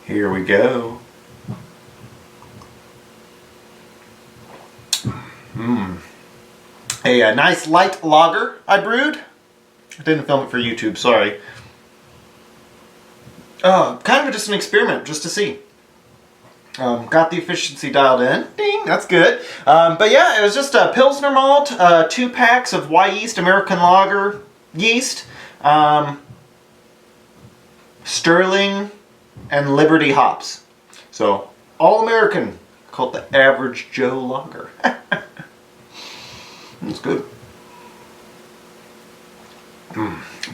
Here we go. A nice light lager I brewed. I didn't film it for YouTube, sorry. Kind of just an experiment, just to see. Got the efficiency dialed in. Ding, that's good. But yeah, it was just a Pilsner malt, 2 packs of Y yeast, American lager yeast, Sterling, and Liberty hops. So, all American, called the Average Joe lager. It's good.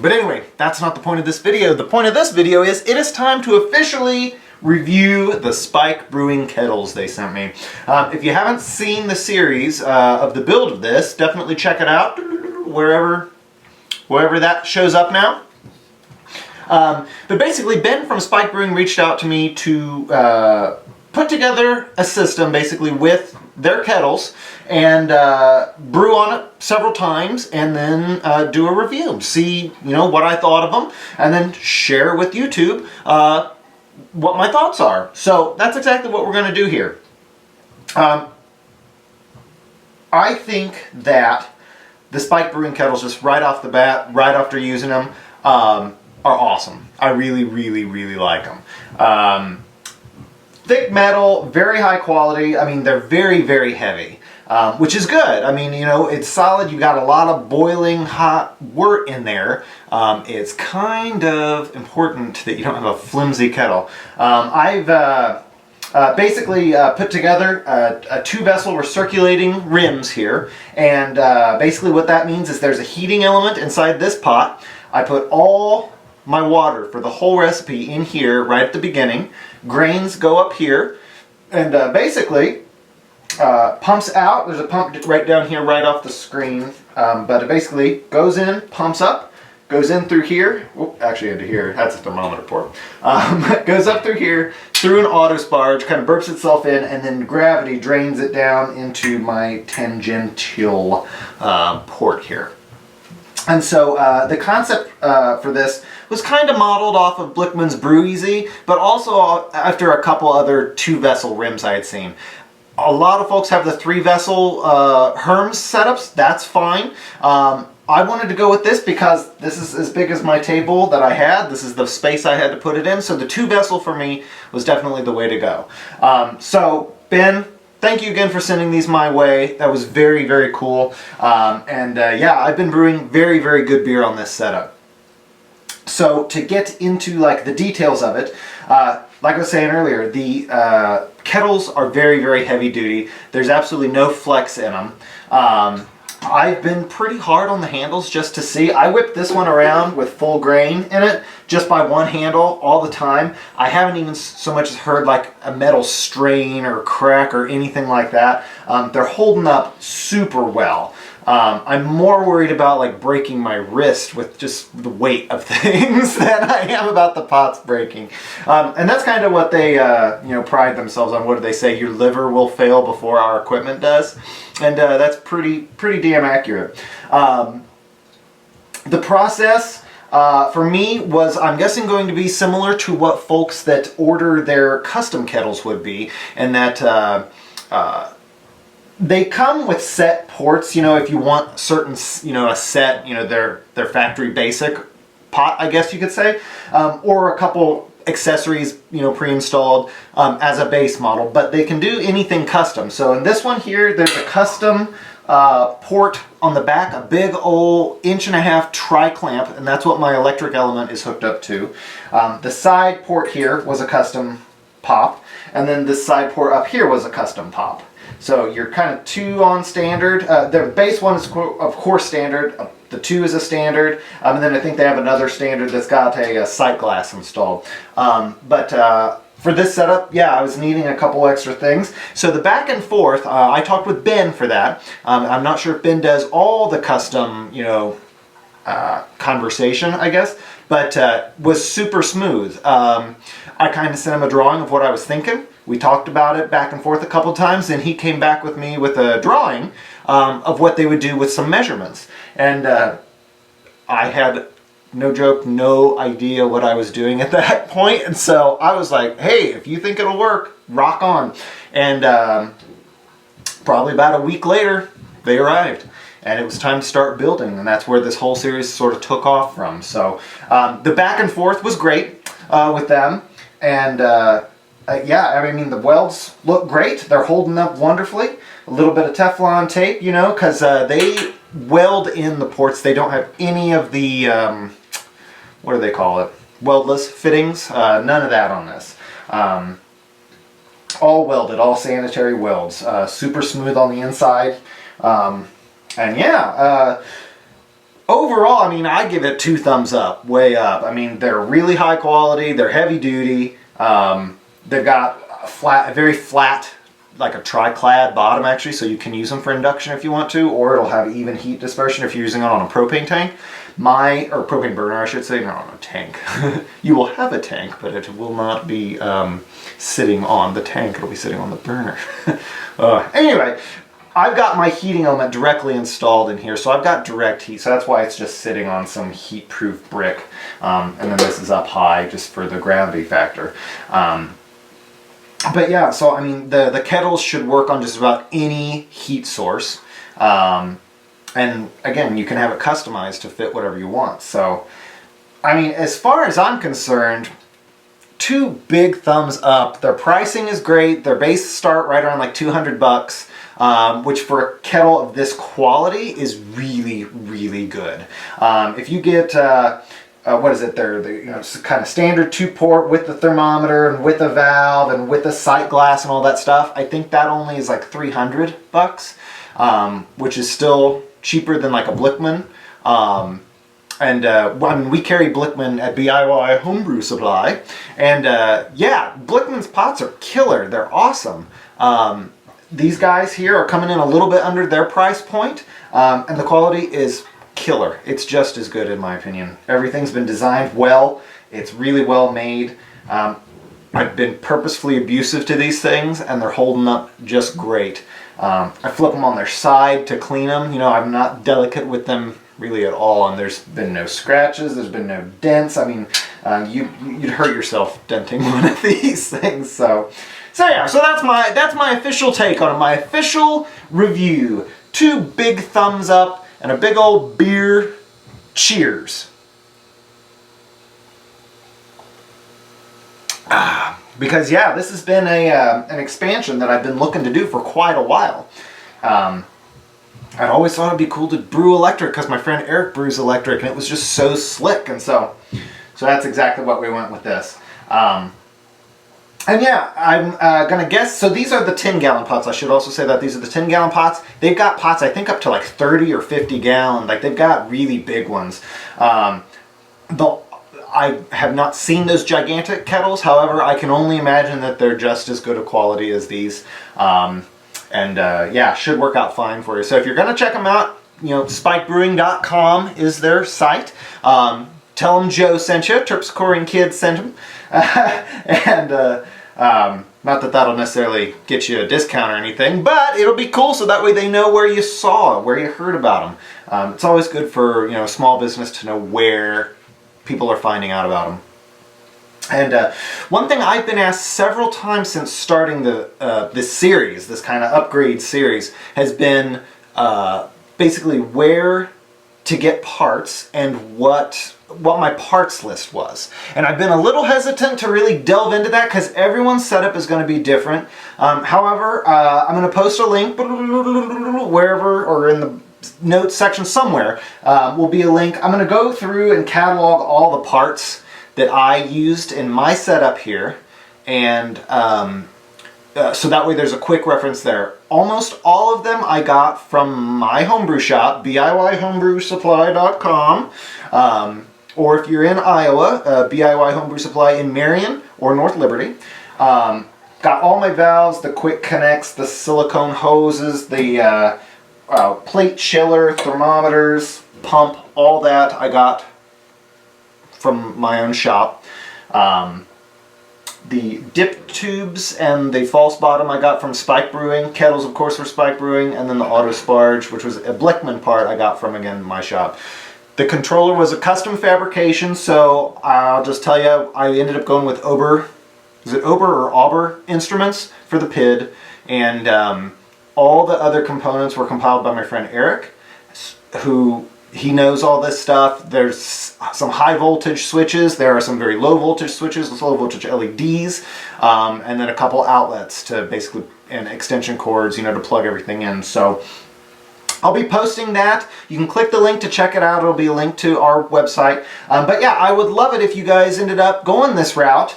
But anyway, that's not the point of this video. The point of this video is it is time to officially review the Spike Brewing kettles they sent me. If you haven't seen the series of the build of this, definitely check it out wherever that shows up now. But basically, Ben from Spike Brewing reached out to me to put together a system basically with their kettles and brew on it several times and then do a review. See, what I thought of them and then share with YouTube what my thoughts are. So that's exactly what we're going to do here. I think that the Spike Brewing kettles, just right off the bat, right after using them, are awesome. I really, really, really like them. Thick metal, very high quality. I mean, they're very, very heavy, which is good. I mean, it's solid. You got a lot of boiling hot wort in there. It's kind of important that you don't have a flimsy kettle. I've basically put together a 2-vessel recirculating rims here, and basically what that means is there's a heating element inside this pot. I put all my water for the whole recipe in here right at the beginning. Grains go up here, and basically pumps out. There's a pump right down here right off the screen, but it basically goes in, pumps up, goes in through here. Whoop, actually into here, that's a thermometer port. Goes up through here, through an auto sparge, kind of burps itself in, and then gravity drains it down into my tangential port here. And so the concept for this was kind of modeled off of Blickman's Brew Easy, but also after a couple other 2-vessel rims I had seen. A lot of folks have the 3-vessel Herms setups. That's fine. I wanted to go with this because this is as big as my table that I had. This is the space I had to put it in. So the 2-vessel for me was definitely the way to go. So Ben, thank you again for sending these my way. That was very, very cool. Yeah, I've been brewing very, very good beer on this setup. So to get into the details of it, like I was saying earlier, the kettles are very, very heavy duty. There's absolutely no flex in them. I've been pretty hard on the handles just to see. I whipped this one around with full grain in it just by one handle all the time. I haven't even so much as heard like a metal strain or crack or anything like that. They're holding up super well. I'm more worried about like breaking my wrist with just the weight of things than I am about the pots breaking. And that's kind of what they pride themselves on. What do they say? Your liver will fail before our equipment does. And that's pretty damn accurate. The process for me was, I'm guessing, going to be similar to what folks that order their custom kettles would be, and that they come with set ports. If you want certain, a set, their factory basic pot, I guess you could say, or a couple accessories, pre-installed as a base model, but they can do anything custom. So in this one here, there's a custom port on the back, a big old 1.5-inch tri-clamp, and that's what my electric element is hooked up to. The side port here was a custom pop, and then this side port up here was a custom pop. So you're kind of two on standard. The base one is of course standard. The 2 is a standard, and then I think they have another standard that's got a sight glass installed. For this setup, yeah, I was needing a couple extra things. So the back and forth, I talked with Ben for that. I'm not sure if Ben does all the custom, conversation, I guess, but was super smooth. I kind of sent him a drawing of what I was thinking. We talked about it back and forth a couple times, and he came back with me with a drawing of what they would do with some measurements. And I had no joke, no idea what I was doing at that point. And so I was like, hey, if you think it'll work, rock on. And probably about a week later, they arrived. And it was time to start building, and that's where this whole series sort of took off from. So the back and forth was great with them. And yeah, I mean, the welds look great. They're holding up wonderfully. A little bit of Teflon tape, you know, because they weld in the ports. They don't have any of the, what do they call it? Weldless fittings. None of that on this. All welded, all sanitary welds. Super smooth on the inside. And yeah, overall, I mean, I give it 2 thumbs up, way up. I mean, they're really high quality. They're heavy duty. They've got a very flat, like a triclad bottom actually, so you can use them for induction if you want to, or it'll have even heat dispersion if you're using it on a propane tank. Or propane burner, I should say, not on a tank. You will have a tank, but it will not be sitting on the tank. It'll be sitting on the burner. Anyway, I've got my heating element directly installed in here, so I've got direct heat, so that's why it's just sitting on some heat-proof brick. And then this is up high just for the gravity factor. But yeah, so I mean, the kettles should work on just about any heat source. And again, you can have it customized to fit whatever you want. So, I mean, as far as I'm concerned, 2 big thumbs up. Their pricing is great. Their base start right around like $200, which for a kettle of this quality is really, really good. If you get, what is it? They're you know, kind of standard 2-port with the thermometer and with a valve and with the sight glass and all that stuff. I think that only is like $300, which is still cheaper than like a Blickman. I mean, we carry Blickman at BIY Homebrew Supply, and yeah, Blickman's pots are killer. They're awesome. These guys here are coming in a little bit under their price point, and the quality is killer. It's just as good in my opinion. Everything's been designed well. It's really well made. I've been purposefully abusive to these things, and they're holding up just great. I flip them on their side to clean them. You know, I'm not delicate with them really at all, and there's been no scratches, there's been no dents. I mean, you'd hurt yourself denting one of these things. So yeah, so that's my official take on it, my official review. 2 big thumbs up and a big old beer cheers. Because yeah, this has been an expansion that I've been looking to do for quite a while. I'd always thought it'd be cool to brew electric because my friend Eric brews electric, and it was just so slick. And so that's exactly what we went with this. And yeah, I'm gonna guess. So these are the 10-gallon pots. I should also say that these are the 10-gallon pots. They've got pots I think up to like 30 or 50 gallon. Like they've got really big ones. I have not seen those gigantic kettles. However, I can only imagine that they're just as good a quality as these. Yeah, should work out fine for you. So if you're gonna check them out, you know, spikebrewing.com is their site. Tell them Joe sent you, terpsichoreankid sent them. And not that that'll necessarily get you a discount or anything, but it'll be cool so that way they know where you saw, where you heard about them. It's always good for, you know, a small business to know where people are finding out about them. And one thing I've been asked several times since starting this series, this kind of upgrade series, has been basically where to get parts and what my parts list was. And I've been a little hesitant to really delve into that because everyone's setup is going to be different. However, I'm going to post a link wherever, or in the notes section somewhere, will be a link. I'm going to go through and catalog all the parts that I used in my setup here, and so that way there's a quick reference there. Almost all of them I got from my homebrew shop, DIYHomebrewSupply.com, or if you're in Iowa, BIY Homebrew Supply in Marion or North Liberty. Got all my valves, the quick connects, the silicone hoses, the plate chiller, thermometers, pump, all that I got from my own shop. The dip tubes and the false bottom I got from Spike Brewing. Kettles, of course, for Spike Brewing. And then the auto sparge, which was a Blickman part, I got from, again, my shop. The controller was a custom fabrication, so I'll just tell you, I ended up going with Ober, is it Ober or Auber instruments for the PID, and all the other components were compiled by my friend Eric, who he knows all this stuff. There's some high voltage switches, there are some very low voltage switches, low voltage LEDs, and then a couple outlets to basically, and extension cords, you know, to plug everything in. So I'll be posting that. You can click the link to check it out. It'll be a link to our website. But yeah, I would love it if you guys ended up going this route.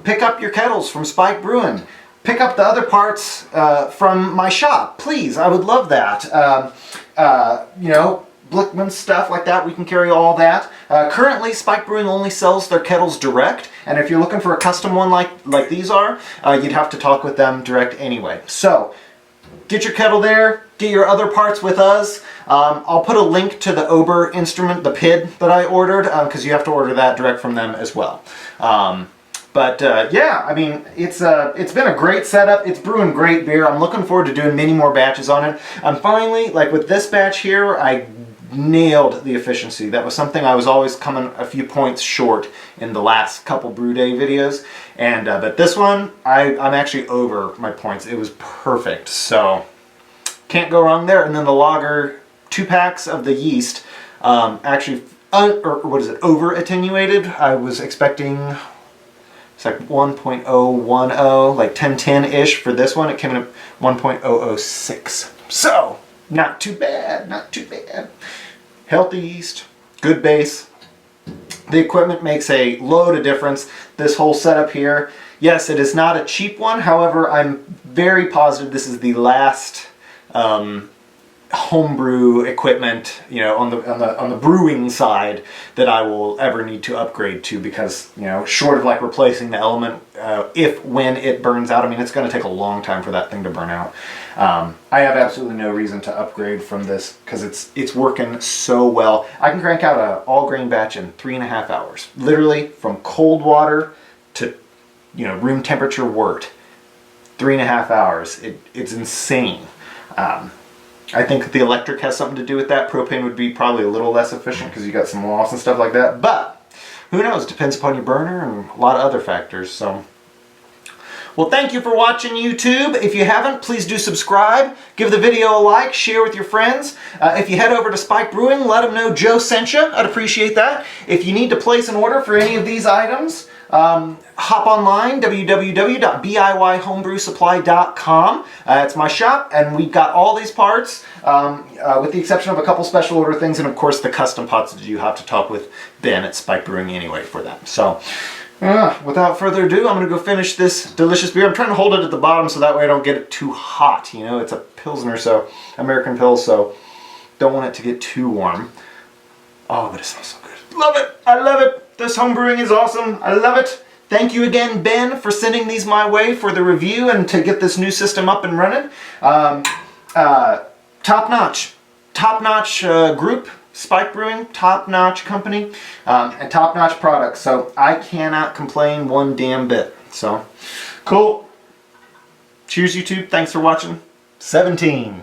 Pick up your kettles from Spike Brewing. Pick up the other parts from my shop, please. I would love that. You know, Blickman stuff like that, we can carry all that. Currently, Spike Brewing only sells their kettles direct, and if you're looking for a custom one like these are, you'd have to talk with them direct anyway. So, get your kettle there, get your other parts with us. I'll put a link to the Ober instrument, the PID that I ordered, because you have to order that direct from them as well. Yeah, I mean, it's been a great setup. It's brewing great beer. I'm looking forward to doing many more batches on it. I'm finally, like with this batch here, I nailed the efficiency. That was something I was always coming a few points short in the last couple brew day videos. And but this one, I'm actually over my points. It was perfect. So can't go wrong there. And then the lager, 2 packs of the yeast, actually, or what is it, over attenuated. I was expecting, it's like 1.010, like 1010-ish for this one. It came in at 1.006. So, not too bad, not too bad. Healthy yeast, good base. The equipment makes a load of difference. This whole setup here, yes, it is not a cheap one. However, I'm very positive this is the last homebrew equipment, you know, on the brewing side that I will ever need to upgrade to, because, you know, short of like replacing the element, when it burns out, I mean, it's going to take a long time for that thing to burn out. I have absolutely no reason to upgrade from this because it's working so well. I can crank out an all grain batch in 3.5 hours, literally from cold water to, you know, room temperature wort. 3.5 hours. It's insane. I think the electric has something to do with that. Propane would be probably a little less efficient because you got some loss and stuff like that. But who knows? Depends upon your burner and a lot of other factors. So, well, thank you for watching, YouTube. If you haven't, please do subscribe. Give the video a like. Share with your friends. If you head over to Spike Brewing, let them know Joe sent you. I'd appreciate that. If you need to place an order for any of these items, hop online, www.biyhomebrewsupply.com. It's my shop, and we've got all these parts, with the exception of a couple special order things, and of course the custom pots that you have to talk with Ben at Spike Brewing anyway for that. So, without further ado, I'm going to go finish this delicious beer. I'm trying to hold it at the bottom so that way I don't get it too hot. You know, it's a Pilsner, so American Pils, so don't want it to get too warm. Oh, but it smells so good. Love it! I love it! This home brewing is awesome. I love it. Thank you again, Ben, for sending these my way for the review and to get this new system up and running. Top-notch group, Spike Brewing, top-notch company, and top-notch products. So I cannot complain one damn bit. So, cool. Cheers, YouTube. Thanks for watching. 17.